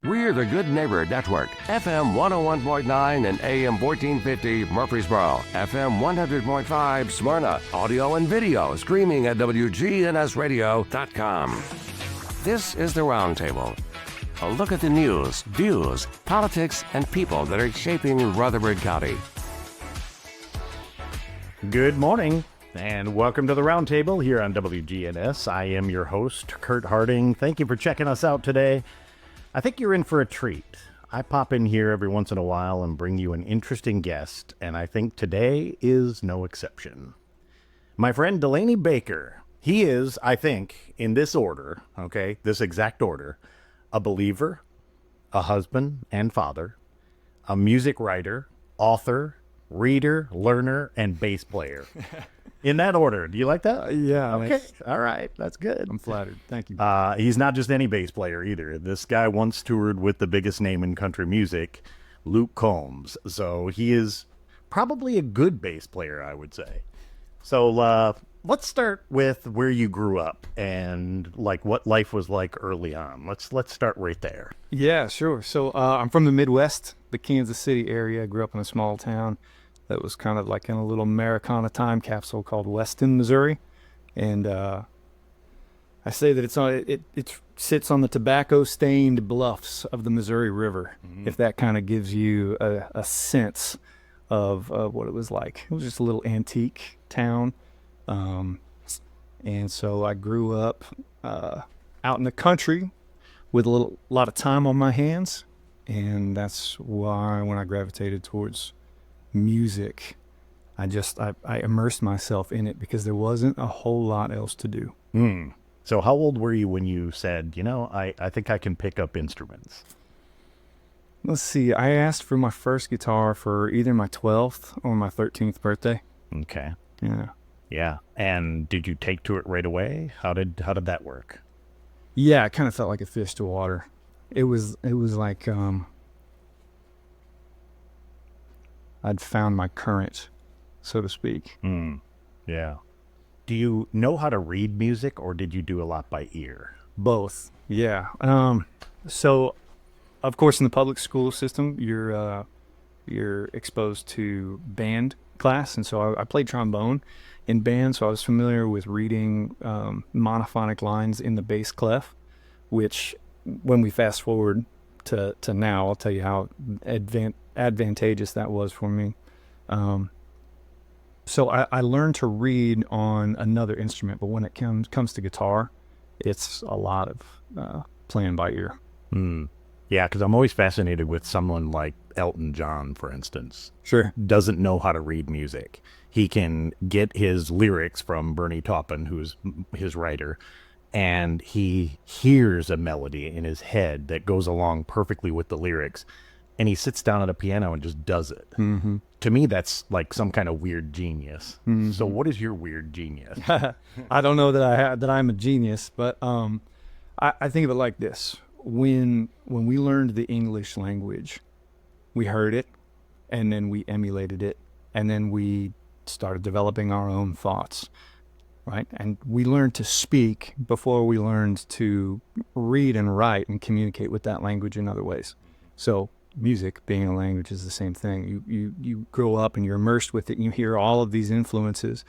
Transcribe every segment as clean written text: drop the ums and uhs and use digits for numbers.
We're the Good Neighbor Network, FM 101.9 and AM 1450 Murfreesboro, FM 100.5 Smyrna, audio and video streaming at WGNSradio.com. This is the Roundtable. A look at the news, views, politics, and people that are shaping Rutherford County. Good morning, and welcome to the Roundtable here on WGNS. I am your host, Curt Harding. Thank you for checking us out today. I think you're in for a treat. I pop in here every once in a while and bring you an interesting guest, and I think today is no exception. My friend Delaney Baker, he is, I think, in this order, okay, this exact order, a believer, a husband and father, a music writer, author, reader, learner, and bass player. In that order. Do you like that? Yeah. Okay. All right. That's good. I'm flattered. Thank you. He's not just any bass player either. This guy once toured with the biggest name in country music, Luke Combs. So he is probably a good bass player, I would say. So let's start with where you grew up and like what life was like early on. Let's start right there. Yeah, sure. So I'm from the Midwest, the Kansas City area. I grew up in a small town that was kind of like in a little Americana time capsule called Weston, Missouri. And I say that it sits on the tobacco-stained bluffs of the Missouri River, if that kind of gives you a sense of what it was like. It was just a little antique town. And so I grew up out in the country with a lot of time on my hands. And that's why when I gravitated towards music, I immersed myself in it because there wasn't a whole lot else to do. So how old were you when you said, I think I can pick up instruments? Let's see. I asked for my first guitar for either my 12th or my 13th birthday. Okay. Yeah. And did you take to it right away? How did that work? Yeah, it kind of felt like a fish to water. It was like I'd found my current, so to speak. Yeah. Do you know how to read music, or did you do a lot by ear? Both. Yeah. So, of course, in the public school system, you're exposed to band class, and so I played trombone in band, so I was familiar with reading monophonic lines in the bass clef, which, when we fast forward to now, I'll tell you how advantageous that was for me. So I learned to read on another instrument, but when it comes to guitar, it's a lot of playing by ear. Yeah, because I'm always fascinated with someone like Elton John, for instance. Sure. Doesn't know how to read music. He can get his lyrics from Bernie Taupin, who's his writer, and he hears a melody in his head that goes along perfectly with the lyrics, and he sits down at a piano and just does it. To me, that's like some kind of weird genius. So what is your weird genius? I don't know that I'm a genius, but I think of it like this. When we learned the English language, we heard it, and then we emulated it, and then we started developing our own thoughts, right? And we learned to speak before we learned to read and write and communicate with that language in other ways. So music, being a language, is the same thing. You grow up and you're immersed with it, and you hear all of these influences,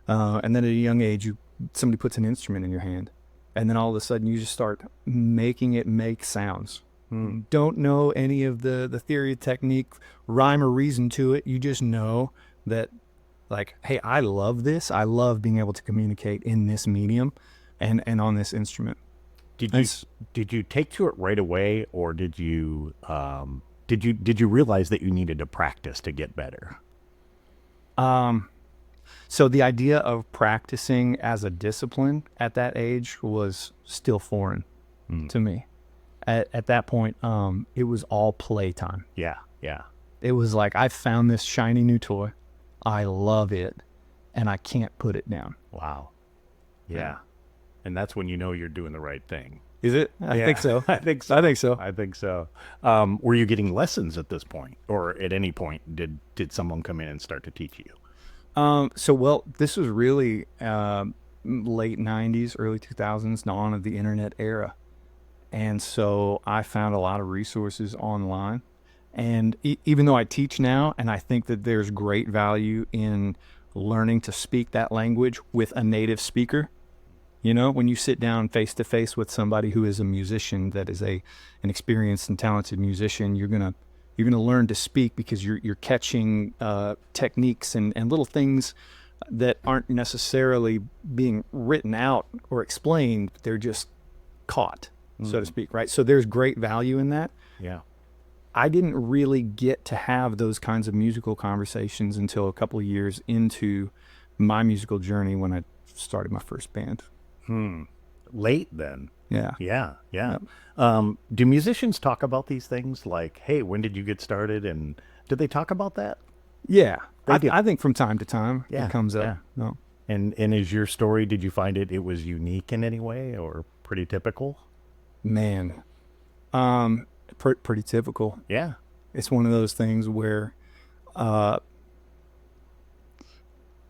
and then at a young age, somebody puts an instrument in your hand, and then all of a sudden you just start making it make sounds. Don't know any of the theory, technique, rhyme or reason to it. You just know that, like, hey, I love this. I love being able to communicate in this medium and on this instrument. Did you take to it right away, or did you realize that you needed to practice to get better? So the idea of practicing as a discipline at that age was still foreign to me. At that point, it was all playtime. Yeah. It was like, I found this shiny new toy. I love it, and I can't put it down. Wow. Yeah. And that's when you know you're doing the right thing. Is it? I think so. I think so. Were you getting lessons at this point, or at any point did someone come in and start to teach you? This was really late 90s, early 2000s, dawn of the internet era. And so I found a lot of resources online. And even though I teach now, and I think that there's great value in learning to speak that language with a native speaker, you know, when you sit down face to face with somebody who is a musician, that is an experienced and talented musician, you're gonna learn to speak because you're catching techniques and little things that aren't necessarily being written out or explained. They're just caught, so to speak, right? So there's great value in that. Yeah. I didn't really get to have those kinds of musical conversations until a couple of years into my musical journey when I started my first band. Late then. Yeah. Yeah. Yeah. Yep. Do musicians talk about these things like, hey, when did you get started? And do they talk about that? Yeah. They do. I think from time to time Yeah, it comes up. yeah. No. And is your story, did you find it was unique in any way or pretty typical? Man. Pretty typical. Yeah. It's one of those things where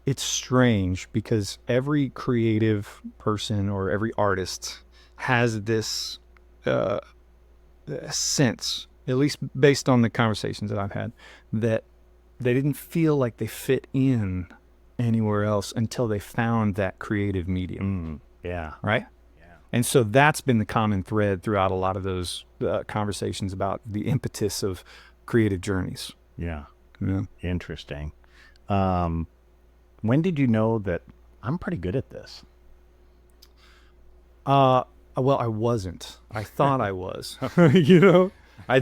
it's strange because every creative person or every artist has this sense, at least based on the conversations that I've had, that they didn't feel like they fit in anywhere else until they found that creative medium. Yeah. Right? And so that's been the common thread throughout a lot of those conversations about the impetus of creative journeys. Yeah. Yeah. Interesting. When did you know that I'm pretty good at this? Well, I wasn't. I thought I was. You know, I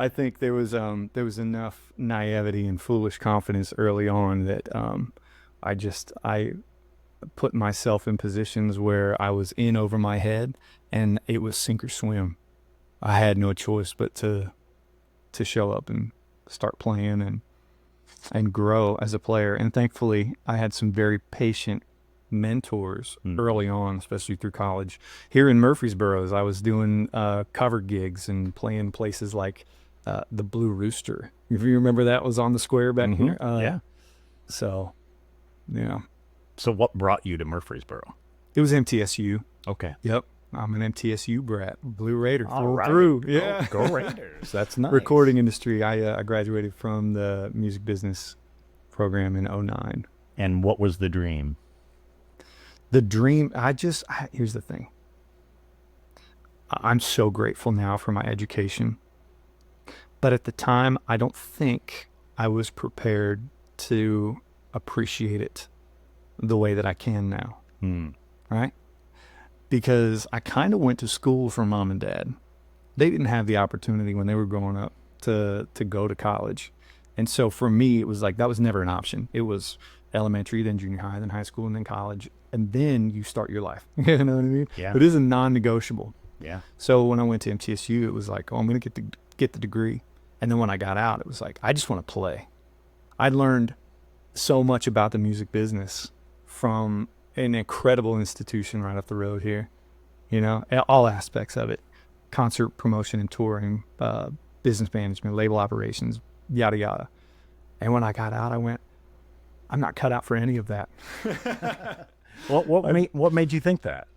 think there was enough naivety and foolish confidence early on that I put myself in positions where I was in over my head, and it was sink or swim. I had no choice but to show up and start playing and grow as a player. And thankfully, I had some very patient mentors early on, especially through college. Here in Murfreesboro, as I was doing cover gigs and playing places like the Blue Rooster. If you remember, that was on the square back here. Yeah. So, yeah. So what brought you to Murfreesboro? It was MTSU. Okay. Yep. I'm an MTSU brat, Blue Raider, All full right. through. Yeah. Go Raiders. That's nice. Recording industry. I graduated from the music business program in 2009. And what was the dream? The dream, here's the thing. I'm so grateful now for my education. But at the time, I don't think I was prepared to appreciate it the way that I can now. Right? Because I kind of went to school for mom and dad. They didn't have the opportunity when they were growing up to go to college. And so for me, it was like, that was never an option. It was elementary, then junior high, then high school, and then college. And then you start your life. You know what I mean? Yeah. It is a non-negotiable. Yeah. So when I went to MTSU, it was like, oh, I'm going to get the degree. And then when I got out, it was like, I just want to play. I learned so much about the music business from an incredible institution right up the road here, you know, all aspects of it: concert promotion and touring, business management, label operations, yada, yada. And when I got out, I went, I'm not cut out for any of that. What made you think that?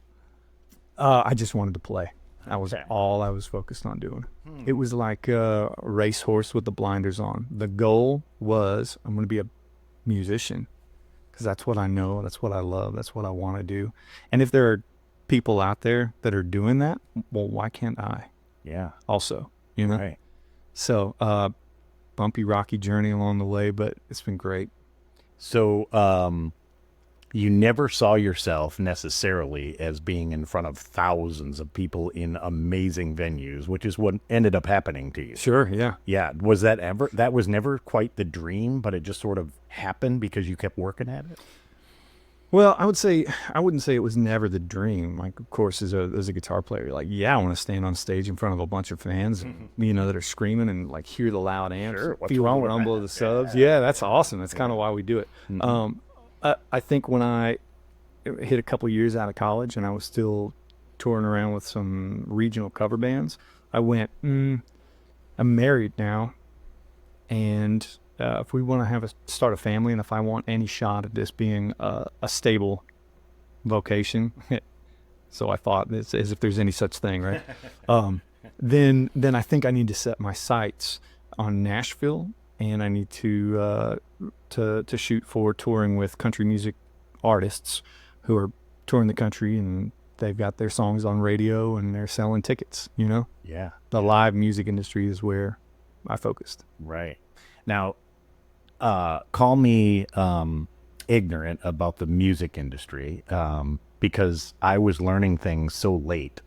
I just wanted to play. That was all I was focused on doing. It was like a racehorse with the blinders on. The goal was, I'm going to be a musician because that's what I know. That's what I love. That's what I want to do. And if there are people out there that are doing that, well, why can't I? Yeah. Also, you know? Right. So, bumpy, rocky journey along the way, but it's been great. So, you never saw yourself necessarily as being in front of thousands of people in amazing venues, which is what ended up happening to you. Sure, yeah. Yeah. That was never quite the dream, but it just sort of happened because you kept working at it? Well, I wouldn't say it was never the dream. Like, of course, as a guitar player, you're like, yeah, I want to stand on stage in front of a bunch of fans, you know, that are screaming and like hear the loud amps, feel the rumble of the subs. Yeah, that's awesome. That's kind of why we do it. I think when I hit a couple years out of college and I was still touring around with some regional cover bands, I went, I'm married now, and if we want to start a family, and if I want any shot at this being a stable vocation, So I thought, as if there's any such thing, right? Then I think I need to set my sights on Nashville, and I need to shoot for touring with country music artists who are touring the country, and they've got their songs on radio and they're selling tickets. Yeah. The live music industry is where I focused. Right. Now, call me ignorant about the music industry, because I was learning things so late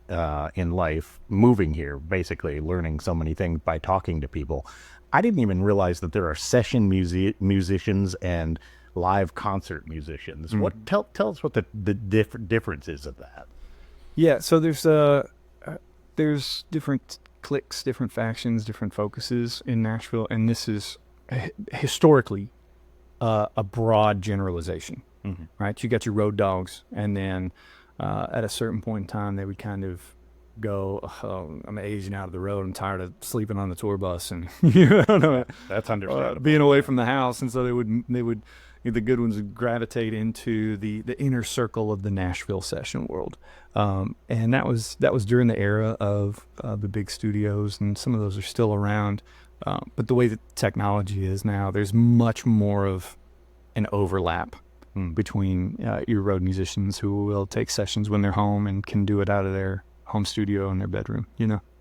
in life, moving here, basically learning so many things by talking to people. I didn't even realize that there are session musicians and live concert musicians. Tell us what the difference is of that. Yeah, so there's different cliques, different factions, different focuses in Nashville, and this is historically a broad generalization, right? You got your road dogs, and then at a certain point in time, they would kind of go, oh, I'm aging out of the road. I'm tired of sleeping on the tour bus, and That's understandable. being away from the house, and so they would the good ones would gravitate into the inner circle of the Nashville session world, and that was during the era of the big studios, and some of those are still around. But the way that technology is now, there's much more of an overlap between your road musicians who will take sessions when they're home and can do it out of their home studio in their bedroom.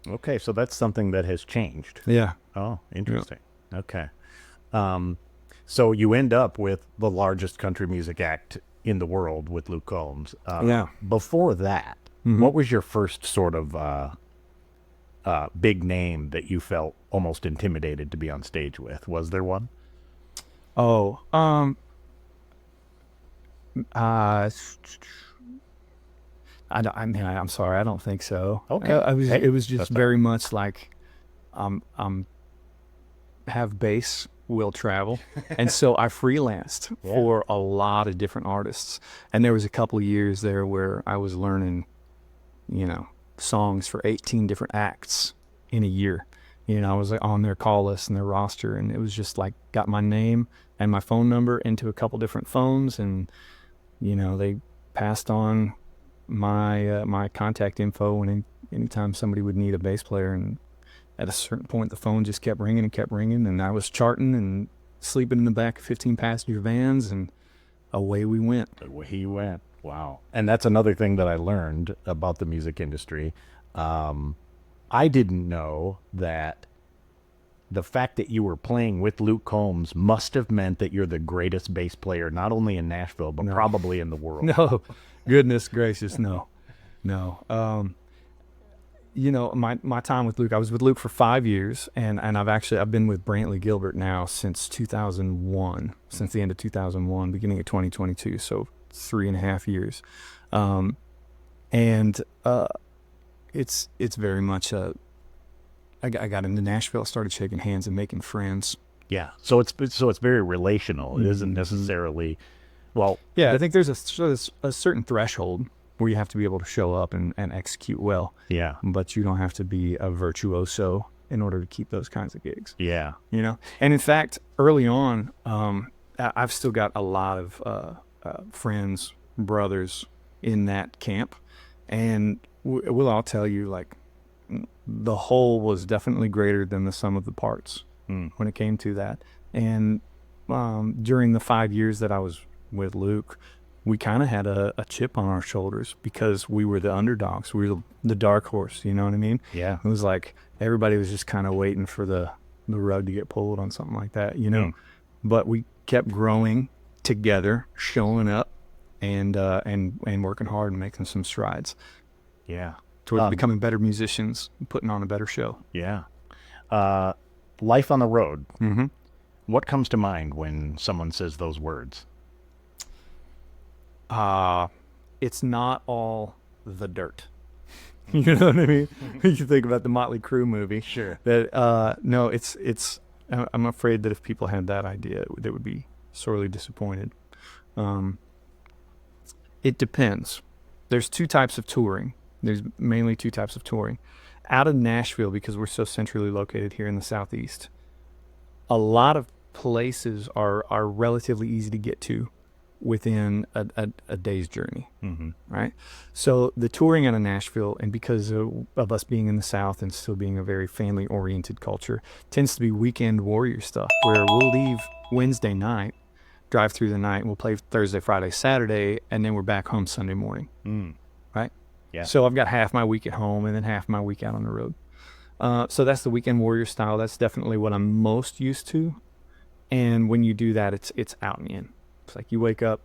Okay, so that's something that has changed. Yeah. Oh, interesting. Yeah. Okay. So you end up with the largest country music act in the world with Luke Combs. Yeah. Before that, what was your first sort of big name that you felt almost intimidated to be on stage with? Was there one? Oh, I'm sorry, I don't think so. Okay. It was just very much like, have bass, will travel. And so I freelanced for a lot of different artists. And there was a couple of years there where I was learning, songs for 18 different acts in a year. I was on their call list and their roster, and it was just like, got my name and my phone number into a couple different phones, and they passed on my contact info anytime somebody would need a bass player. And at a certain point, the phone just kept ringing, and I was charting and sleeping in the back of 15 passenger vans, and away we went. Away he went. Wow. And that's another thing that I learned about the music industry. I didn't know that the fact that you were playing with Luke Combs must have meant that you're the greatest bass player, not only in Nashville, but probably in the world. No, goodness gracious, no. My time with Luke, I was with Luke for 5 years, and I've been with Brantley Gilbert now since 2001, since the end of 2001, beginning of 2022, so 3.5 years. It's very much I got into Nashville, started shaking hands and making friends. Yeah. So it's very relational. It isn't necessarily, well. Yeah, I think there's a certain threshold where you have to be able to show up and execute well. Yeah. But you don't have to be a virtuoso in order to keep those kinds of gigs. Yeah. And in fact, early on, I've still got a lot of friends, brothers in that camp, and we'll all tell you, like, the whole was definitely greater than the sum of the parts when it came to that. And during the 5 years that I was with Luke, we kind of had a chip on our shoulders because we were the underdogs. We were the dark horse, you know what I mean? Yeah. It was like everybody was just kind of waiting for the rug to get pulled on something like that, But we kept growing together, showing up, and working hard and making some strides. Yeah. Towards becoming better musicians, putting on a better show. Yeah. Life on the road. Mm-hmm. What comes to mind when someone says those words? It's not all the dirt. You know what I mean? You think about the Motley Crue movie. Sure. That no, it's. I'm afraid that if people had that idea, they would be sorely disappointed. It depends. There's two types of touring. There's mainly two types of touring. Out of Nashville, because we're so centrally located here in the Southeast, a lot of places are relatively easy to get to within a day's journey, right? So the touring out of Nashville, and because of us being in the South and still being a very family-oriented culture, tends to be weekend warrior stuff, where we'll leave Wednesday night, drive through the night, and we'll play Thursday, Friday, Saturday, and then we're back home Sunday morning, right? Yeah. So I've got half my week at home and then half my week out on the road. So that's the weekend warrior style. That's definitely what I'm most used to. And when you do that, it's out and in. It's like you wake up,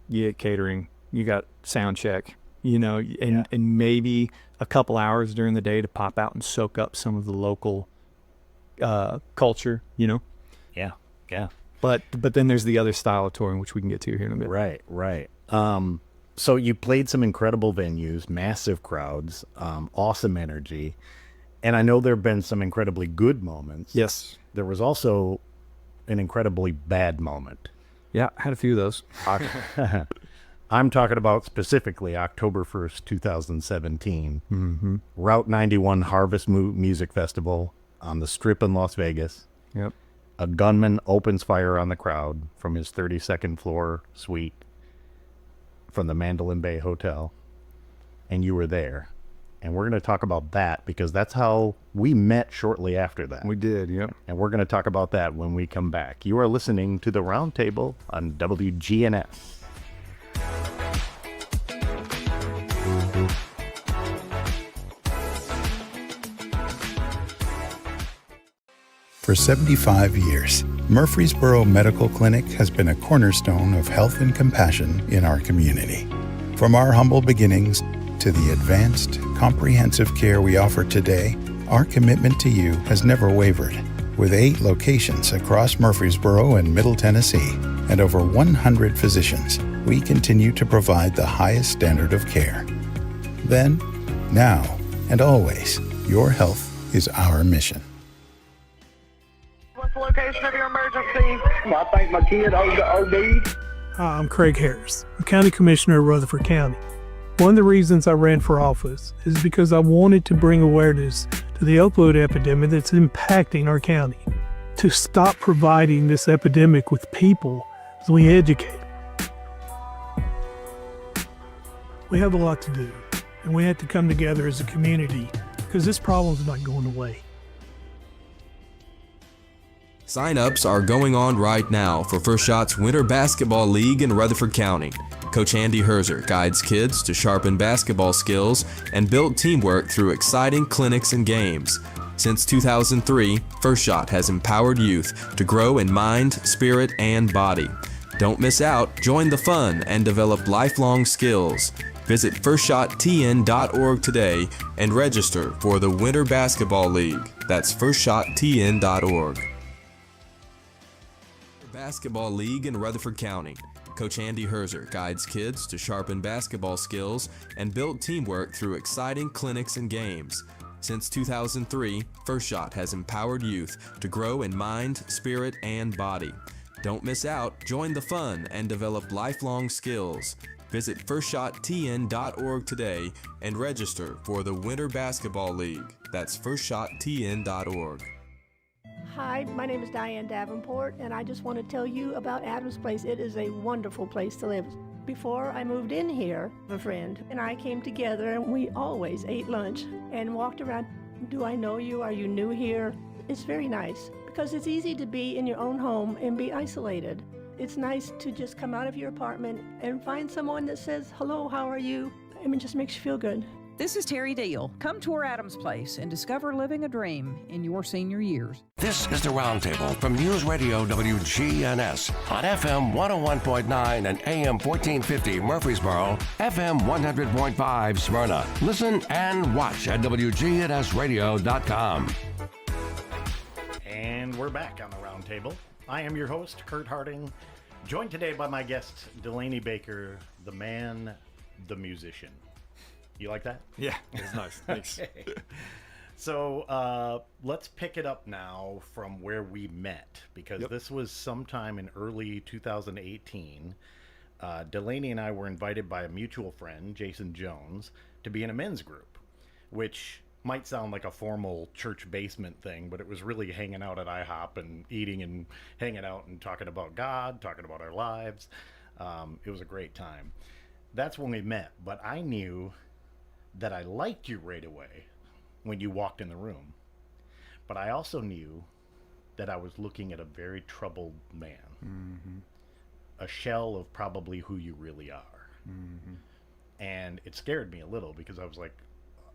you get catering, you got sound check, and maybe a couple hours during the day to pop out and soak up some of the local culture, Yeah. But then there's the other style of touring, which we can get to here in a bit. Right. So you played some incredible venues, massive crowds, awesome energy. And I know there have been some incredibly good moments. Yes. There was also an incredibly bad moment. Yeah, I had a few of those. I'm talking about specifically October 1st, 2017. Route 91 Harvest Music Festival on the Strip in Las Vegas. Yep. A gunman opens fire on the crowd from his 32nd floor suite from the Mandalay Bay Hotel. And you were there. And we're going to talk about that because that's how we met shortly after that. We did, yep. And we're going to talk about that when we come back. You are listening to The Roundtable on WGNS. For 75 years, Murfreesboro Medical Clinic has been a cornerstone of health and compassion in our community. From our humble beginnings to the advanced, comprehensive care we offer today, our commitment to you has never wavered. With 8 locations across Murfreesboro and Middle Tennessee and over 100 physicians, we continue to provide the highest standard of care. Then, now, and always, your health is our mission. What's the location of your emergency? I think my kid OD'd. Hi, I'm Craig Harris, I'm County Commissioner of Rutherford County. One of the reasons I ran for office is because I wanted to bring awareness to the opioid epidemic that's impacting our county. To stop providing this epidemic with people as we educate. We have a lot to do, and we have to come together as a community because this problem's not going away. Sign-ups are going on right now for First Shot's Winter Basketball League in Rutherford County. Coach Andy Herzer guides kids to sharpen basketball skills and build teamwork through exciting clinics and games. Since 2003, First Shot has empowered youth to grow in mind, spirit, and body. Don't miss out, join the fun, and develop lifelong skills. Visit firstshottn.org today and register for the Winter Basketball League. That's firstshottn.org. Basketball League in Rutherford County. Coach Andy Herzer guides kids to sharpen basketball skills and build teamwork through exciting clinics and games. Since 2003, First Shot has empowered youth to grow in mind, spirit, and body. Don't miss out, join the fun, and develop lifelong skills. Visit firstshottn.org today and register for the Winter Basketball League. That's firstshottn.org. Hi, my name is Diane Davenport, and I just want to tell you about Adams Place. It is a wonderful place to live. Before I moved in here, a friend and I came together, and we always ate lunch and walked around. Do I know you? Are you new here? It's very nice because it's easy to be in your own home and be isolated. It's nice to just come out of your apartment and find someone that says, hello, how are you? I mean, it just makes you feel good. This is Terry Deal. Come tour Adams Place and discover living a dream in your senior years. This is the Roundtable from News Radio WGNS on FM 101.9 and AM 1450 Murfreesboro, FM 100.5 Smyrna. Listen and watch at WGNSradio.com. And we're back on the Roundtable. I am your host, Curt Harding, joined today by my guest, Delaney Baker, the man, the musician. You like that? Yeah, it's nice. Thanks. Okay. So let's pick it up now from where we met, because this was sometime in early 2018. Delaney and I were invited by a mutual friend, Jason Jones, to be in a men's group, which might sound like a formal church basement thing, but it was really hanging out at IHOP and eating and hanging out and talking about God, talking about our lives. It was a great time. That's when we met, but I knew that I liked you right away when you walked in the room. But I also knew that I was looking at a very troubled man, a shell of probably who you really are. And it scared me a little because I was like,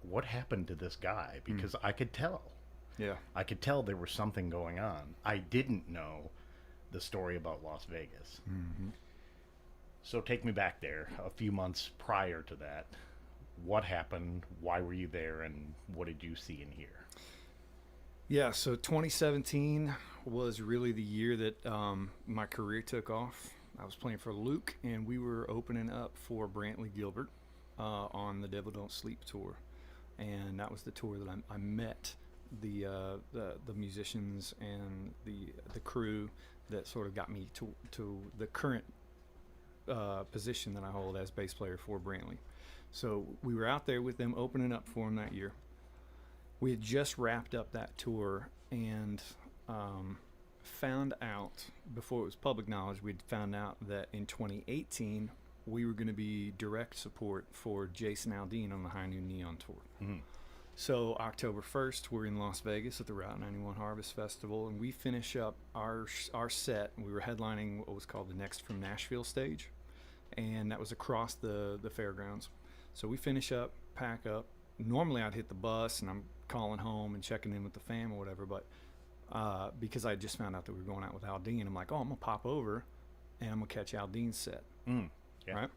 what happened to this guy? Because I could tell. Yeah. I could tell there was something going on. I didn't know the story about Las Vegas. So take me back there a few months prior to that. What happened? Why were you there? And what did you see and hear? Yeah, so 2017 was really the year that my career took off. I was playing for Luke, and we were opening up for Brantley Gilbert on the Devil Don't Sleep tour. And that was the tour that I met the musicians and the crew that sort of got me to the current position that I hold as bass player for Brantley. So we were out there with them opening up for them that year. We had just wrapped up that tour and found out, before it was public knowledge, we'd found out that in 2018 we were going to be direct support for Jason Aldean on the High Noon Neon Tour. So October 1st, we're in Las Vegas at the Route 91 Harvest Festival, and we finish up our set. We were headlining what was called the Next from Nashville stage, and that was across the fairgrounds. So we finish up, pack up. Normally I'd hit the bus, and I'm calling home and checking in with the fam or whatever, but because I just found out that we were going out with Aldean, I'm like, oh, I'm going to pop over, and I'm going to catch Aldean's set. Yeah. Right?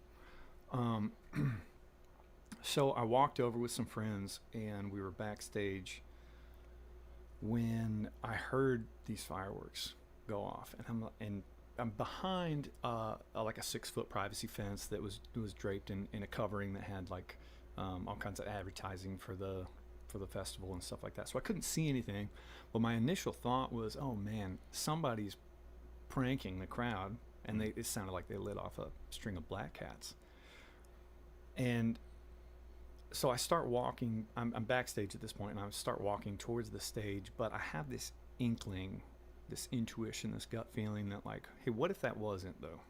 So I walked over with some friends, and we were backstage when I heard these fireworks go off, and I'm behind like a 6-foot privacy fence that was draped in a covering that had like all kinds of advertising for the festival and stuff like that. So I couldn't see anything, but my initial thought was, oh man, somebody's pranking the crowd, and it sounded like they lit off a string of black cats. And so I start walking. I'm backstage at this point, and I start walking towards the stage, but I have this inkling, this intuition, this gut feeling that like, hey, what if that wasn't though?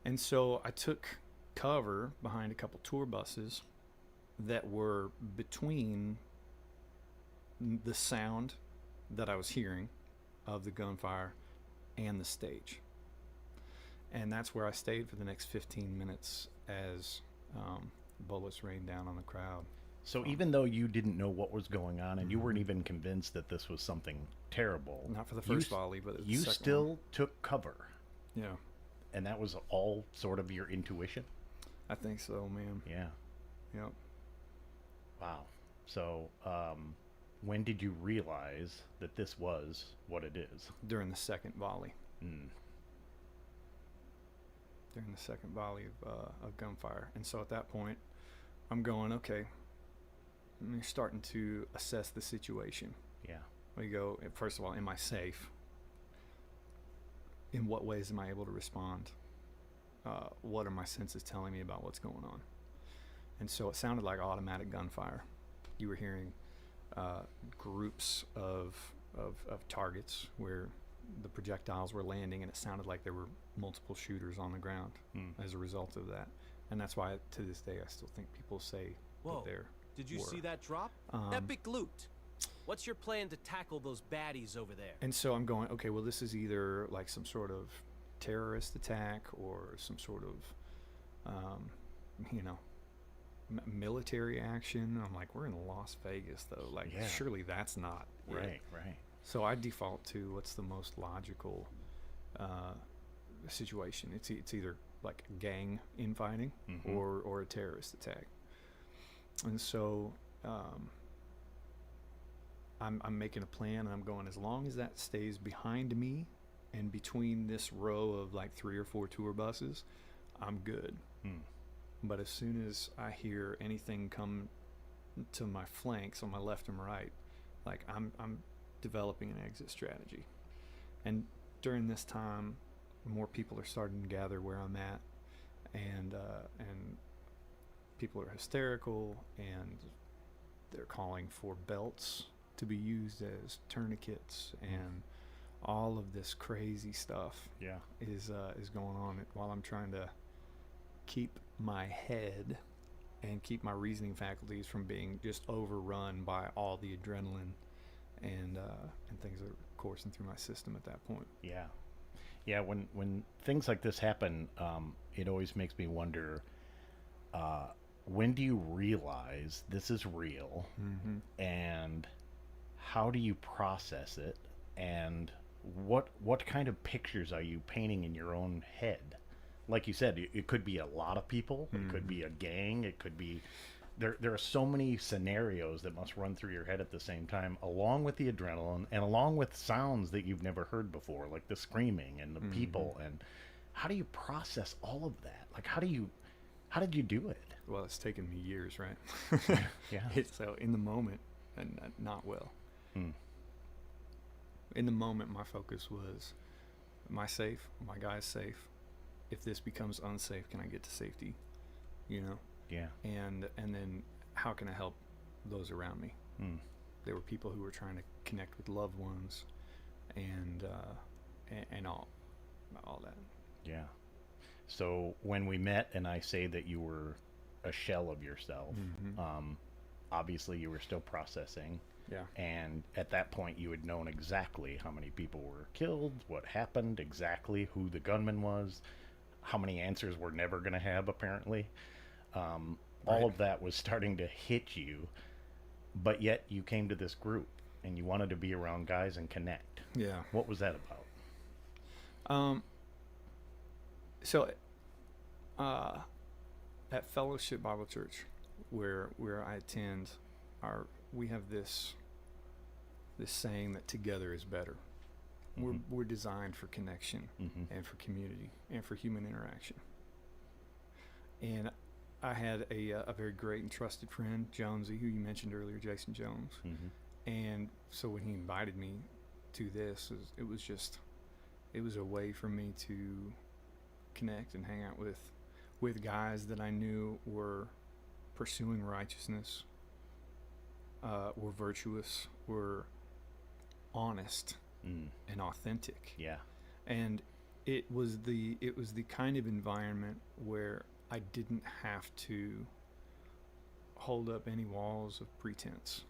And so I took cover behind a couple tour buses that were between the sound that I was hearing of the gunfire and the stage. And that's where I stayed for the next 15 minutes as bullets rained down on the crowd. So even though you didn't know what was going on, and you weren't even convinced that this was something terrible, not for the first volley, but you still took cover. Yeah. And that was all sort of your intuition? I think so, man. Yeah. Yep. Wow. So when did you realize that this was what it is? During the second volley. During the second volley of gunfire. And so at that point, I'm going, okay, I'm starting to assess the situation. Yeah. We go, first of all, am I safe? In what ways am I able to respond? What are my senses telling me about what's going on? And so it sounded like automatic gunfire. You were hearing groups of targets where the projectiles were landing, and it sounded like there were multiple shooters on the ground as a result of that. And that's why, to this day, I still think people say that there Did you see that drop? Epic loot. What's your plan to tackle those baddies over there? And so I'm going, okay, well, this is either like some sort of terrorist attack or some sort of, military action. I'm like, we're in Las Vegas, though. Like, surely that's not right. So I default to what's the most logical situation. It's either like gang infighting or a terrorist attack. And so I'm making a plan, and I'm going, as long as that stays behind me and between this row of like 3 or 4 tour buses, I'm good. But as soon as I hear anything come to my flanks on my left and right, like I'm developing an exit strategy. And during this time, more people are starting to gather where I'm at, and people are hysterical, and they're calling for belts to be used as tourniquets, and all of this crazy stuff Yeah. is going on while I'm trying to keep my head and keep my reasoning faculties from being just overrun by all the adrenaline and things that are coursing through my system at that point. Yeah. Yeah, when things like this happen, it always makes me wonder, when do you realize this is real, and how do you process it, and what kind of pictures are you painting in your own head? Like you said, it could be a lot of people, it could be a gang, it could be... There are so many scenarios that must run through your head at the same time, along with the adrenaline and along with sounds that you've never heard before, like the screaming and the people. And how do you process all of that? Like, how did you do it? Well, it's taken me years, right? Yeah. So in the moment, and not well. In the moment, my focus was, am I safe? Are my guys safe? If this becomes unsafe, can I get to safety? You know? Yeah. And then how can I help those around me? There were people who were trying to connect with loved ones, and all that. Yeah. So when we met and I say that you were a shell of yourself, obviously you were still processing. Yeah. And at that point you had known exactly how many people were killed, what happened, exactly who the gunman was, how many answers we're never going to have, apparently. All of that was starting to hit you, but yet you came to this group and you wanted to be around guys and connect. Yeah. What was that about? So at Fellowship Bible Church, where I attend, we have this saying that together is better. We're designed for connection and for community and for human interaction. And I had a very great and trusted friend, Jonesy, who you mentioned earlier, Jason Jones. And so when he invited me to this, it was a way for me to connect and hang out with guys that I knew were pursuing righteousness, were virtuous, were honest and authentic. Yeah. And it was the kind of environment where I didn't have to hold up any walls of pretense.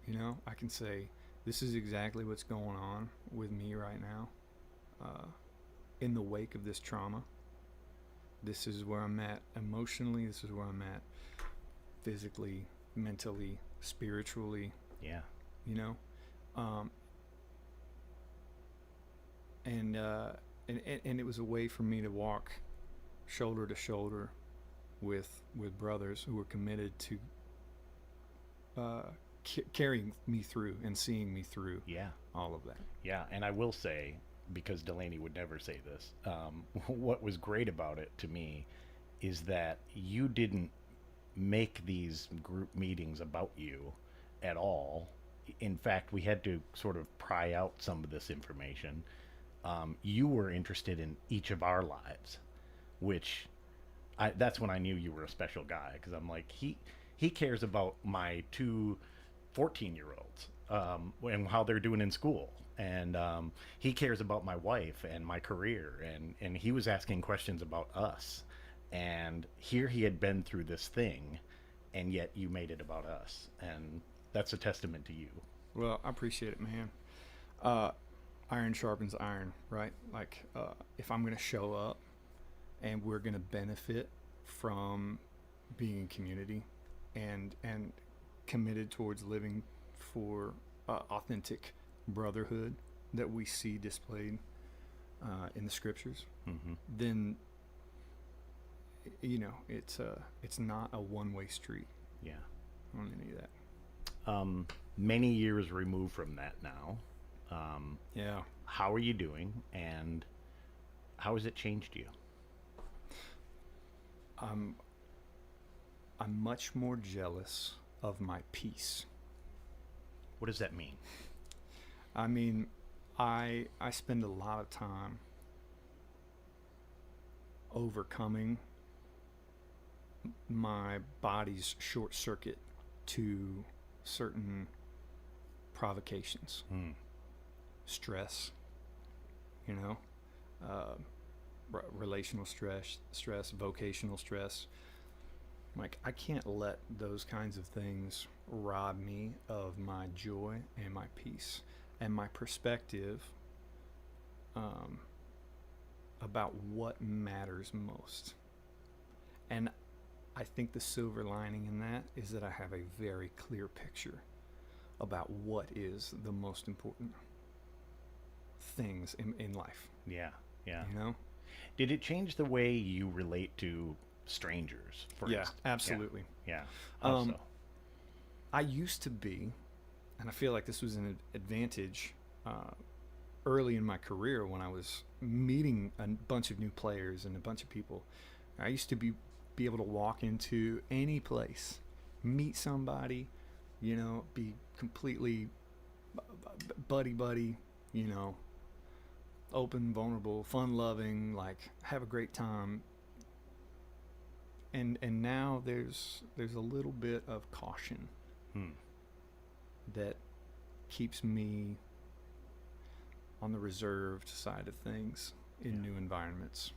You know, I can say, this is exactly what's going on with me right now. In the wake of this trauma, this is where I'm at emotionally, this is where I'm at physically, mentally, spiritually. Yeah. You know? And it was a way for me to walk shoulder to shoulder with brothers who were committed to carrying me through and seeing me through all of that. Yeah, and I will say, because Delaney would never say this, what was great about it to me is that you didn't make these group meetings about you at all. In fact, we had to sort of pry out some of this information. You were interested in each of our lives, which that's when I knew you were a special guy, because I'm like, he cares about my two 14-year-olds and how they're doing in school, and he cares about my wife and my career, and he was asking questions about us, and here he had been through this thing, and yet you made it about us, and that's a testament to you. Well, I appreciate it, man. Iron sharpens iron, right? Like, if I'm going to show up and we're going to benefit from being in community and committed towards living for authentic brotherhood that we see displayed in the scriptures, then, you know, it's not a one-way street. Yeah. On any of that. Many years removed from that now. Yeah. How are you doing, and how has it changed you? I'm much more jealous of my peace. What does that mean? I mean, I spend a lot of time overcoming my body's short circuit to certain provocations. stress, relational stress, vocational stress. Like, I can't let those kinds of things rob me of my joy and my peace and my perspective about what matters most. And I think the silver lining in that is that I have a very clear picture about what is the most important things in life. Yeah. Did it change the way you relate to strangers? Absolutely. Yeah. How so? I used to be, and I feel like this was an advantage early in my career when I was meeting a bunch of new players and a bunch of people. I used to be able to walk into any place, meet somebody, be completely buddy, open, vulnerable, fun-loving, like have a great time. And now there's a little bit of caution that keeps me on the reserved side of things in new environments.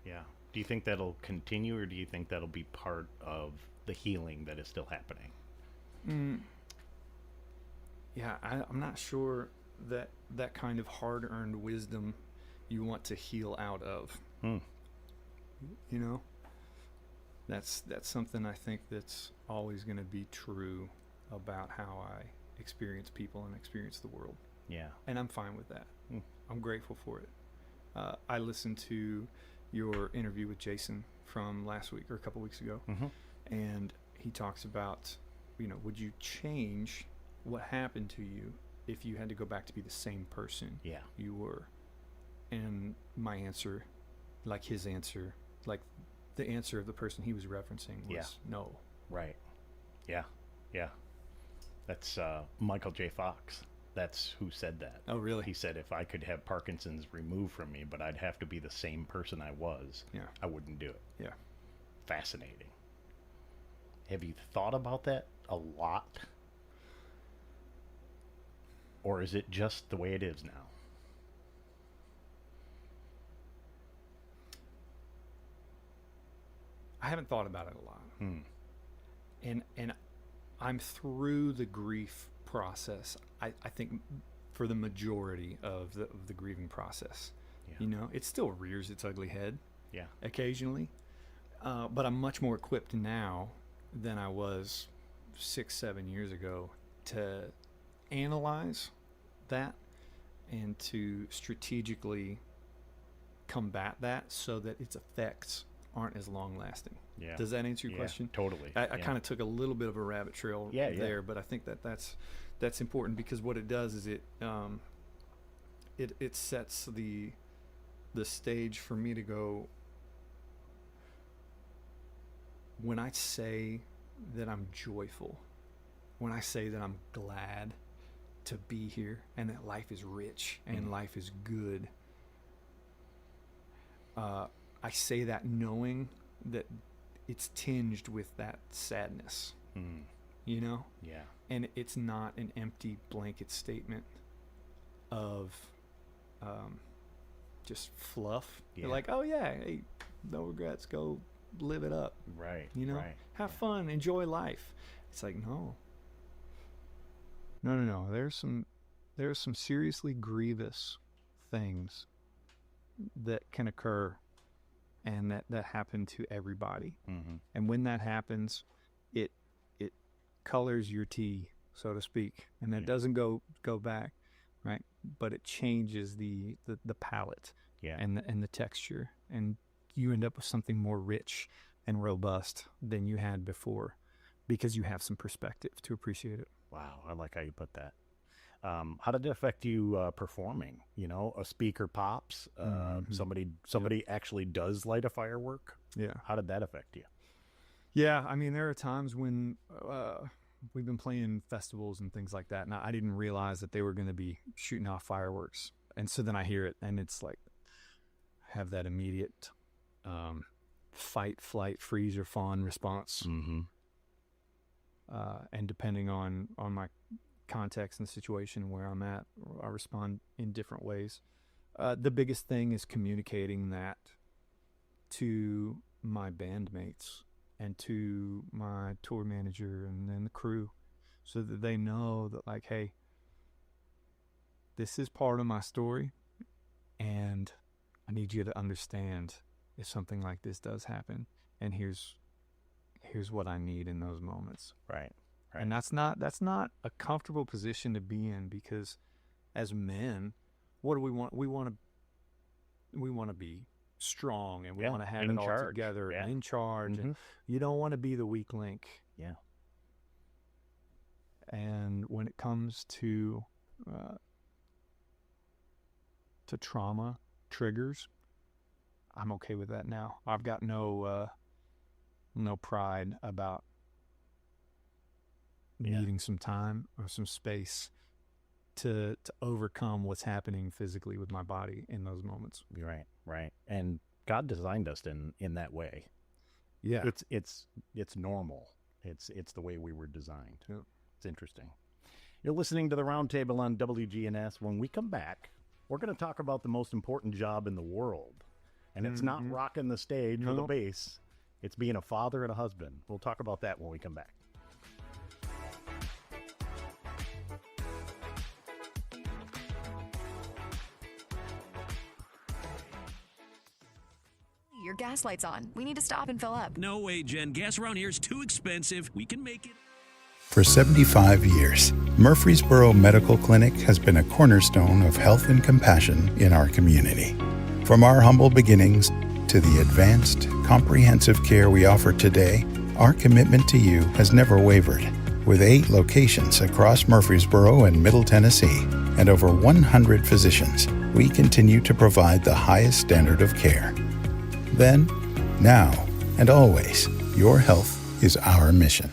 Yeah. Do you think that'll continue, or do you think that'll be part of the healing that is still happening? Yeah, I'm not sure that kind of hard-earned wisdom you want to heal out of. That's something I think that's always going to be true about how I experience people and experience the world. Yeah. And I'm fine with that. I'm grateful for it. I listened to your interview with Jason from last week or a couple weeks ago, and he talks about, would you change what happened to you if you had to go back to be the same person you were? And my answer, like his answer, like the answer of the person he was referencing was no. Right. Yeah. That's Michael J. Fox. That's who said that. Oh, really? He said, if I could have Parkinson's removed from me, but I'd have to be the same person I was, I wouldn't do it. Yeah. Fascinating. Have you thought about that a lot? Or is it just the way it is now? I haven't thought about it a lot. And I'm through the grief process, I think, for the majority of the grieving process. It still rears its ugly head occasionally, but I'm much more equipped now than I was 6-7 years ago to analyze that and to strategically combat that so that its effects aren't as long lasting. Yeah. Does that answer your question? Totally. I kind of took a little bit of a rabbit trail there, but I think that's important, because what it does is it sets the stage for me to go, when I say that I'm joyful, when I say that I'm glad to be here and that life is rich and life is good, I say that knowing that it's tinged with that sadness, Yeah. And it's not an empty blanket statement of just fluff. You're like, oh yeah, hey, no regrets, go live it up. Right. Have fun, enjoy life. It's like, no. There's some seriously grievous things that can occur and that happen to everybody. And when that happens, it colors your tea, so to speak, and it doesn't go back, right? But it changes the palette and the texture, and you end up with something more rich and robust than you had before, because you have some perspective to appreciate it. Wow, I like how you put that. How did it affect you performing? A speaker pops, somebody actually does light a firework. Yeah. How did that affect you? Yeah, I mean, there are times when we've been playing festivals and things like that, and I didn't realize that they were going to be shooting off fireworks. And so then I hear it, and it's like, have that immediate fight, flight, freeze, or fawn response. And depending on my context and situation where I'm at. I respond in different ways. The biggest thing is communicating that to my bandmates and to my tour manager and then the crew, so that they know that, like, hey, this is part of my story, and I need you to understand if something like this does happen, and here's what I need in those moments. Right. And that's not a comfortable position to be in, because as men, what do we want? We want to be strong, and we want to have it all together and in charge. And you don't want to be the weak link. Yeah. And when it comes to trauma triggers, I'm okay with that now. I've got no pride about needing some time or some space to overcome what's happening physically with my body in those moments. Right. And God designed us in that way. Yeah. It's normal. It's the way we were designed. Yeah. It's interesting. You're listening to the Roundtable on WGNS. When we come back, we're going to talk about the most important job in the world. And it's not rocking the stage with a bass. It's being a father and a husband. We'll talk about that when we come back. Your gas light's on. We need to stop and fill up. No way, Jen. Gas around here is too expensive. We can make it. For 75 years, Murfreesboro Medical Clinic has been a cornerstone of health and compassion in our community. From our humble beginnings to the advanced, comprehensive care we offer today, our commitment to you has never wavered. With 8 locations across Murfreesboro and Middle Tennessee and over 100 physicians, we continue to provide the highest standard of care. Then, now, and always, your health is our mission.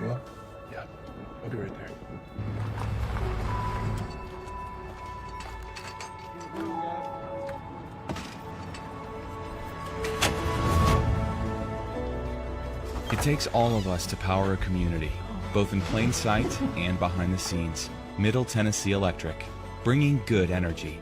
Well, yeah, I'll be right there. It takes all of us to power a community, both in plain sight and behind the scenes. Middle Tennessee Electric, bringing good energy.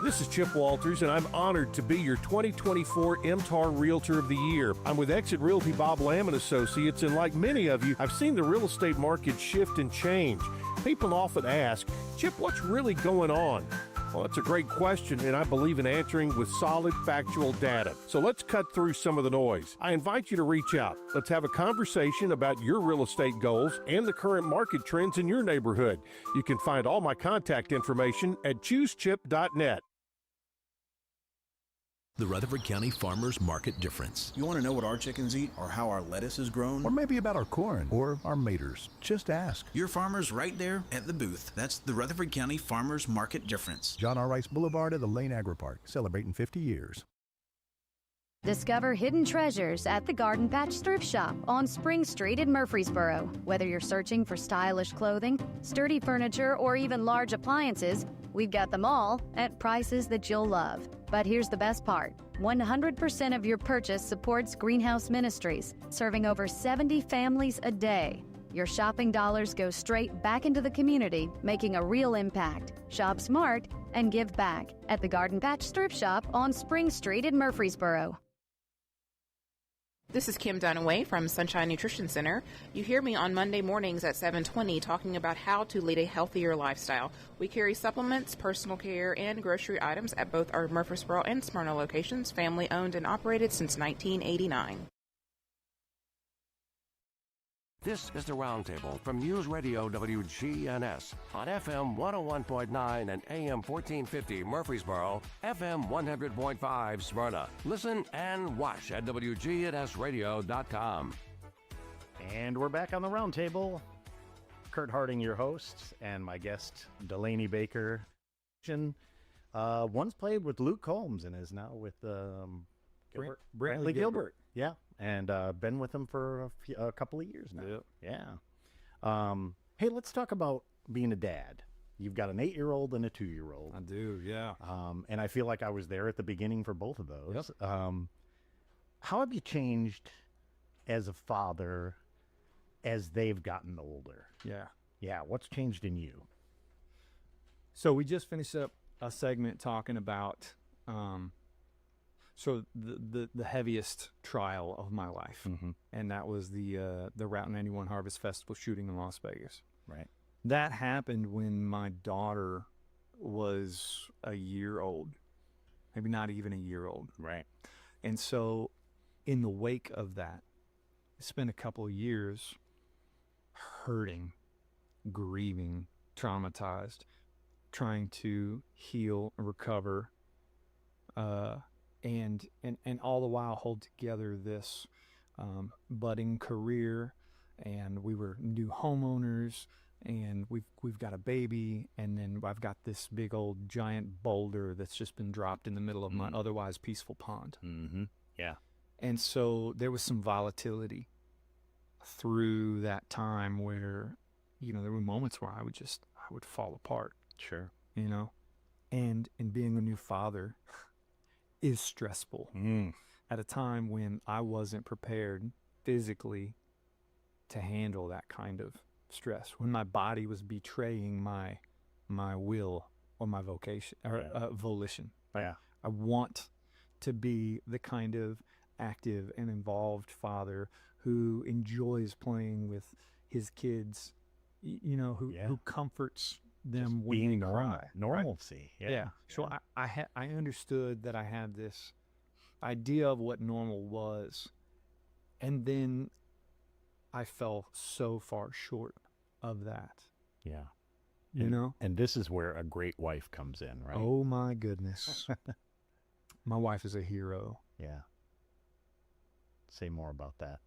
This is Chip Walters, and I'm honored to be your 2024 MTAR Realtor of the Year. I'm with Exit Realty Bob Lamb & Associates, and like many of you, I've seen the real estate market shift and change. People often ask, Chip, what's really going on? Well, that's a great question, and I believe in answering with solid, factual data. So let's cut through some of the noise. I invite you to reach out. Let's have a conversation about your real estate goals and the current market trends in your neighborhood. You can find all my contact information at choosechip.net. The Rutherford County Farmers Market Difference. You want to know what our chickens eat or how our lettuce is grown? Or maybe about our corn or our maters. Just ask. Your farmer's right there at the booth. That's the Rutherford County Farmers Market Difference. John R. Rice Boulevard at the Lane Agri Park, celebrating 50 years. Discover hidden treasures at the Garden Patch Thrift Shop on Spring Street in Murfreesboro. Whether you're searching for stylish clothing, sturdy furniture, or even large appliances, we've got them all at prices that you'll love. But here's the best part. 100% of your purchase supports Greenhouse Ministries, serving over 70 families a day. Your shopping dollars go straight back into the community, making a real impact. Shop smart and give back at the Garden Patch Thrift Shop on Spring Street in Murfreesboro. This is Kim Dunaway from Sunshine Nutrition Center. You hear me on Monday mornings at 7:20 talking about how to lead a healthier lifestyle. We carry supplements, personal care, and grocery items at both our Murfreesboro and Smyrna locations, family owned and operated since 1989. This is the Roundtable from News Radio WGNS on FM 101.9 and AM 1450 Murfreesboro, FM 100.5 Smyrna. Listen and watch at WGNSradio.com. And we're back on the Roundtable. Curt Harding, your host, and my guest, Delaney Baker. Once played with Luke Combs and is now with Brantley Gilbert. Yeah. And been with him for a couple of years now. Yep. Yeah. Hey, let's talk about being a dad. You've got an 8-year-old and a 2-year-old. I do, yeah. And I feel like I was there at the beginning for both of those. Yep. How have you changed as a father as they've gotten older? Yeah. Yeah, what's changed in you? So we just finished up a segment talking about so the heaviest trial of my life, and that was the Route 91 Harvest Festival shooting in Las Vegas. Right. That happened when my daughter was a year old, maybe not even a year old. Right. And so in the wake of that, I spent a couple of years hurting, grieving, traumatized, trying to heal and recover, and all the while hold together this budding career. And we were new homeowners, and we've got a baby, and then I've got this big old giant boulder that's just been dropped in the middle of my otherwise peaceful pond. Mm-hmm. Yeah. And so there was some volatility through that time where, there were moments where I would fall apart. Sure. And being a new father is stressful at a time when I wasn't prepared physically to handle that kind of stress, when my body was betraying my will or my vocation or volition. Yeah. I want to be the kind of active and involved father who enjoys playing with his kids, who comforts them when being they cry. normalcy. Right? Yeah. So I understood that I had this idea of what normal was, and then I fell so far short of that. Yeah. And this is where a great wife comes in, right? Oh my goodness. My wife is a hero. Yeah. Say more about that.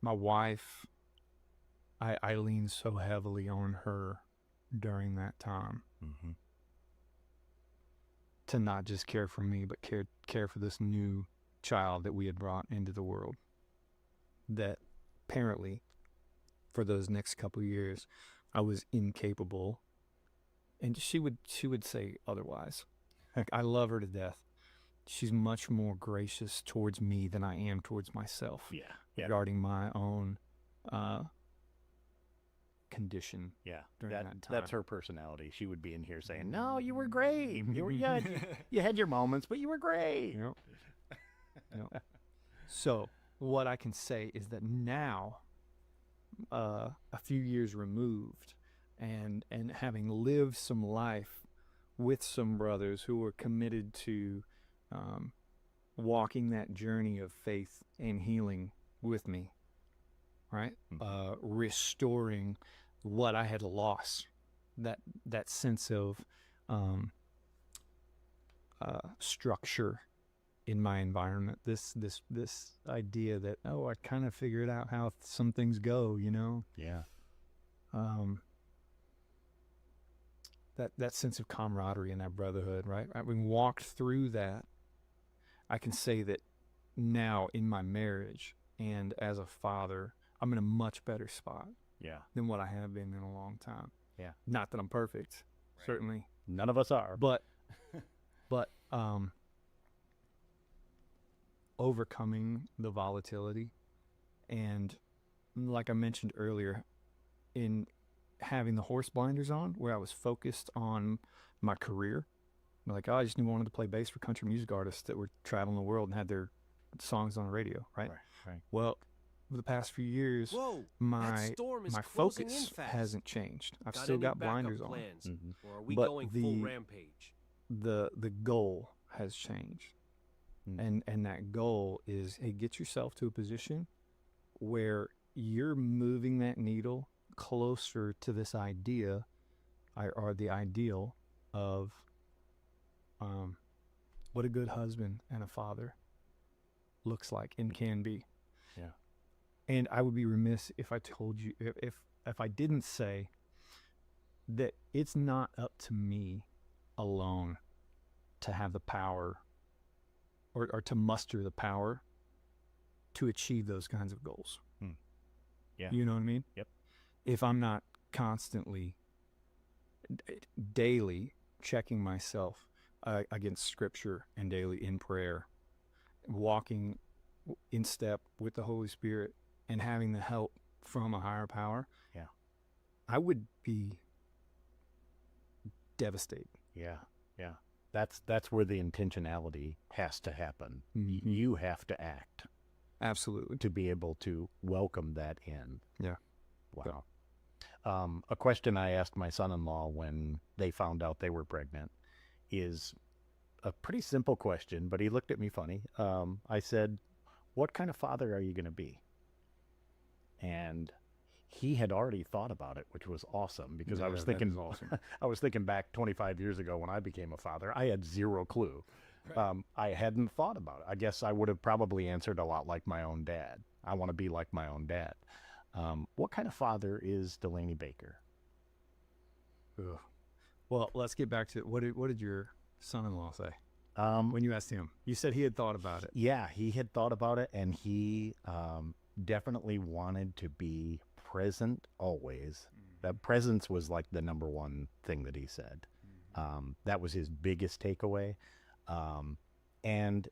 My wife, I leaned so heavily on her during that time. To not just care for me, but care for this new child that we had brought into the world. That apparently, for those next couple of years, I was incapable, and she would say otherwise. Like, I love her to death. She's much more gracious towards me than I am towards myself. Yeah. Regarding my own condition. Yeah. During that time. That's her personality. She would be in here saying, "No, you were great. You had your moments, but you were great." Yep. So what I can say is that now, a few years removed, and having lived some life with some brothers who were committed to walking that journey of faith and healing with me, right? Restoring what I had lost, that sense of structure in my environment, this idea that, I kind of figured out how some things go, Yeah. That sense of camaraderie and that brotherhood, right? Having walked through that, I can say that now in my marriage and as a father, I'm in a much better spot than what I have been in a long time. Yeah. Not that I'm perfect, certainly. None of us are. But overcoming the volatility, and like I mentioned earlier, in having the horse blinders on, where I was focused on my career, like, I just wanted to play bass for country music artists that were traveling the world and had their songs on the radio, right? Well, over the past few years, my focus hasn't changed. I've still got blinders on. Or are we but going full rampage? The goal has changed. And that goal is, hey, get yourself to a position where you're moving that needle closer to this idea, or the ideal of what a good husband and a father looks like and can be. Yeah. And I would be remiss if I told you, if I didn't say that it's not up to me alone to have the power or to muster the power to achieve those kinds of goals. Yeah. You know what I mean? Yep. If I'm not constantly, daily checking myself against Scripture and daily in prayer, walking in step with the Holy Spirit and having the help from a higher power, yeah, I would be devastated. Yeah. Yeah. That's where the intentionality has to happen. Mm-hmm. You have to act. Absolutely. To be able to welcome that in. Yeah. Wow. A question I asked my son-in-law when they found out they were pregnant is a pretty simple question, but he looked at me funny. I said, "What kind of father are you going to be?" And he had already thought about it, which was awesome because I was thinking, awesome. I was thinking back 25 years ago when I became a father. I had zero clue. Right. I hadn't thought about it. I guess I would have probably answered a lot like my own dad. I want to be like my own dad. What kind of father is Delaney Baker? Ugh. Well, let's get back to what did your son-in-law say when you asked him? You said he had thought about it. Yeah, he had thought about it, and he definitely wanted to be present always. That presence was like the number one thing that he said. That was his biggest takeaway. And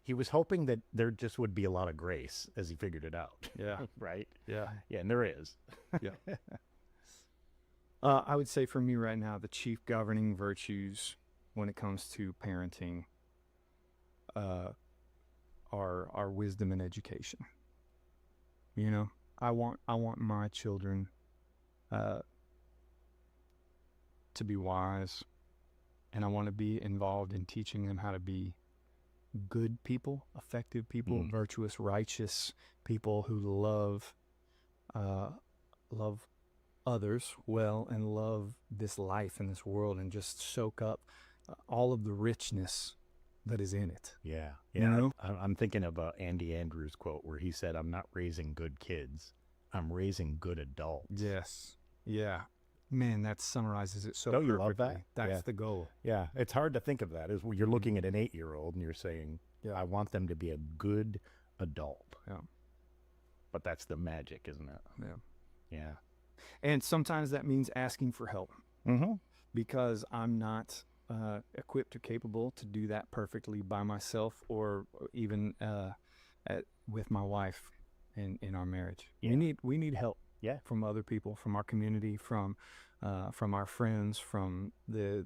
he was hoping that there just would be a lot of grace as he figured it out. Yeah. Right? Yeah. Yeah, and there is. Yeah. I would say for me right now, the chief governing virtues when it comes to parenting are wisdom and education. You know, I want my children to be wise, and I want to be involved in teaching them how to be good people, effective people, virtuous, righteous people who love others well and love this life and this world and just soak up all of the richness that is in it. Yeah. You know? I'm thinking of Andy Andrews' quote where he said, "I'm not raising good kids. I'm raising good adults." Yes. Yeah. Man, that summarizes it so Don't perfectly. you love that? That's the goal. Yeah. It's hard to think of that as you're looking at an 8-year-old and you're saying, I want them to be a good adult. Yeah. But that's the magic, isn't it? Yeah. Yeah. And sometimes that means asking for help. Mm-hmm. Because I'm not equipped or capable to do that perfectly by myself or even with my wife in our marriage. Yeah. We need help. Yeah. From other people, from our community, from our friends, from the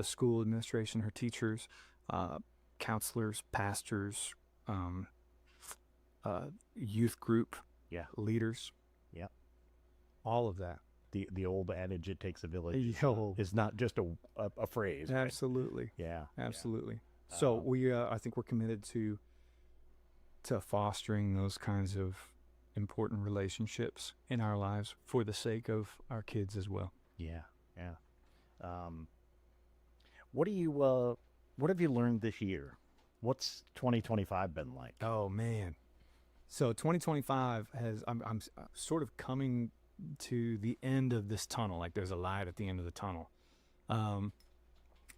school administration, her teachers, counselors, pastors, youth group, leaders. Yeah. All of that. The old adage, "It takes a village," Yo. is not just a phrase. Right? Absolutely. Yeah. Absolutely. Yeah. So I think we're committed to fostering those kinds of important relationships in our lives for the sake of our kids as well. Yeah. Yeah. What have you learned this year? What's 2025 been like? Oh man. So 2025 I'm sort of coming to the end of this tunnel. Like there's a light at the end of the tunnel.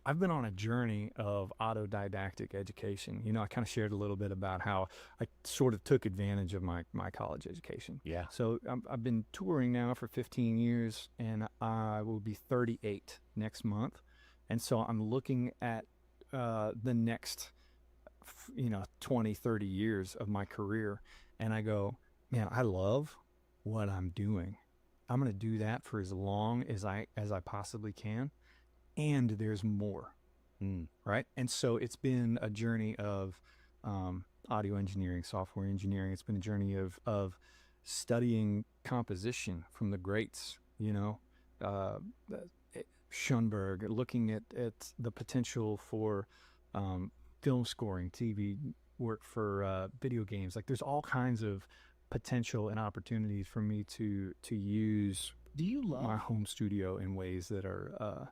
I've been on a journey of autodidactic education. You know, I kind of shared a little bit about how I sort of took advantage of my college education. Yeah. So I've been touring now for 15 years, and I will be 38 next month. And so I'm looking at the next, 20, 30 years of my career, and I go, man, I love what I'm doing. I'm going to do that for as long as I possibly can. And there's more, right? And so it's been a journey of audio engineering, software engineering. It's been a journey of studying composition from the greats, Schoenberg, looking at the potential for film scoring, TV work for video games. Like there's all kinds of potential and opportunities for me to use my home studio in ways that are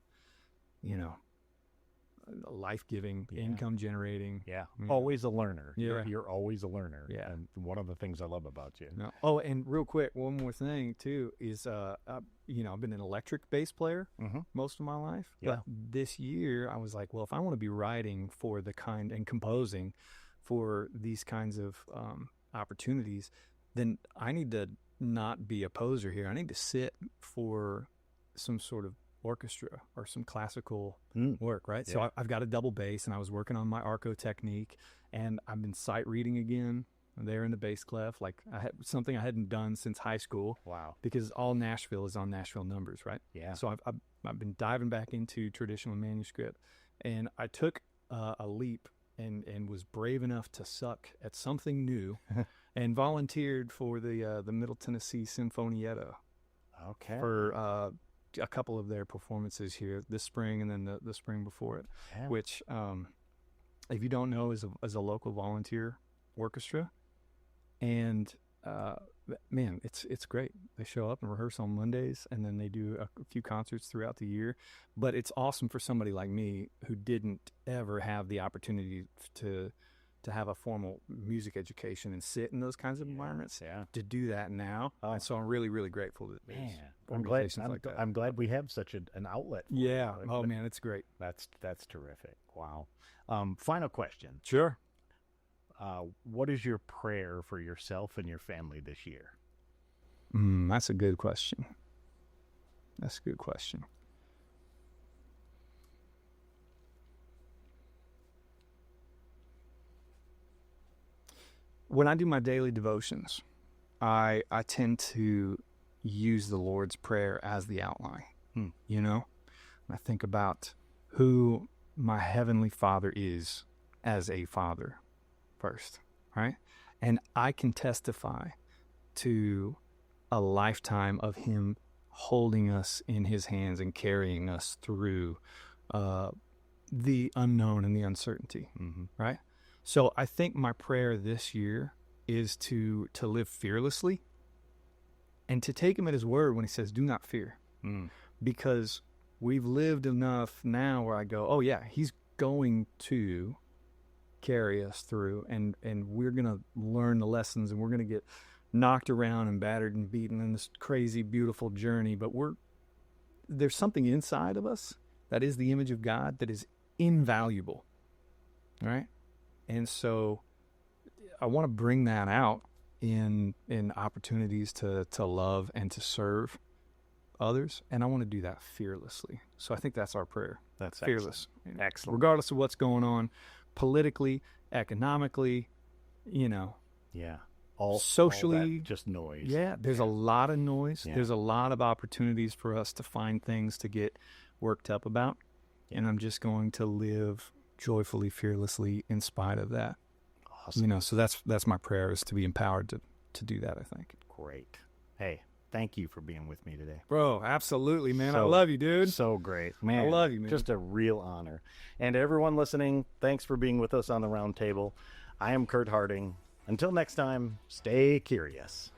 life-giving, income-generating. Yeah, always a learner. Yeah. You're always a learner. Yeah. And one of the things I love about you. No. Oh, and real quick, one more thing, too, is, I've been an electric bass player most of my life. Yeah. But this year, I was like, well, if I want to be writing for and composing for these kinds of opportunities, then I need to not be a poser here. I need to sit for some sort of orchestra or some classical work, right? Yeah. So I've got a double bass, and I was working on my arco technique, and I've been sight reading again there in the bass clef, like something I hadn't done since high school. Wow. Because all Nashville is on Nashville numbers, right? Yeah. So I've been diving back into traditional manuscript, and I took a leap and was brave enough to suck at something new and volunteered for the Middle Tennessee Sinfonietta. Okay. For a couple of their performances here this spring and then the spring before it, Yeah. which, if you don't know, is a local volunteer orchestra. And man, it's great. They show up and rehearse on Mondays, and then they do a few concerts throughout the year. But it's awesome for somebody like me who didn't ever have the opportunity to have a formal music education and sit in those kinds of environments. Yeah. To do that now, and so I'm really, really grateful that there's organizations like that. I'm glad we have such an outlet. For Yeah. it. Oh man, it's great. That's terrific. Wow. Final question. Sure. What is your prayer for yourself and your family this year? That's a good question. When I do my daily devotions, I tend to use the Lord's Prayer as the outline. You know, I think about who my Heavenly Father is as a father first, right? And I can testify to a lifetime of Him holding us in His hands and carrying us through the unknown and the uncertainty, right? So I think my prayer this year is to live fearlessly and to take Him at His word when He says, do not fear. Because we've lived enough now where I go, oh yeah, He's going to carry us through, and we're going to learn the lessons, and we're going to get knocked around and battered and beaten in this crazy, beautiful journey. But there's something inside of us that is the image of God that is invaluable, right? And so I want to bring that out in opportunities to love and to serve others, and I want to do that fearlessly. So I think that's our prayer. That's fearless. Excellent. Regardless of what's going on politically, economically, you know. Yeah. Socially. All that just noise. Yeah, there's a lot of noise. Yeah. There's a lot of opportunities for us to find things to get worked up about. Yeah. And I'm just going to live joyfully, fearlessly in spite of that. Awesome. You know, so that's my prayer, is to be empowered to do that, I think. Great. Hey, thank you for being with me today. Bro, absolutely, man. I love you, dude. So great. Man, I love you, man. Just a real honor. And everyone listening, thanks for being with us on the Roundtable. I am Curt Harding. Until next time, stay curious.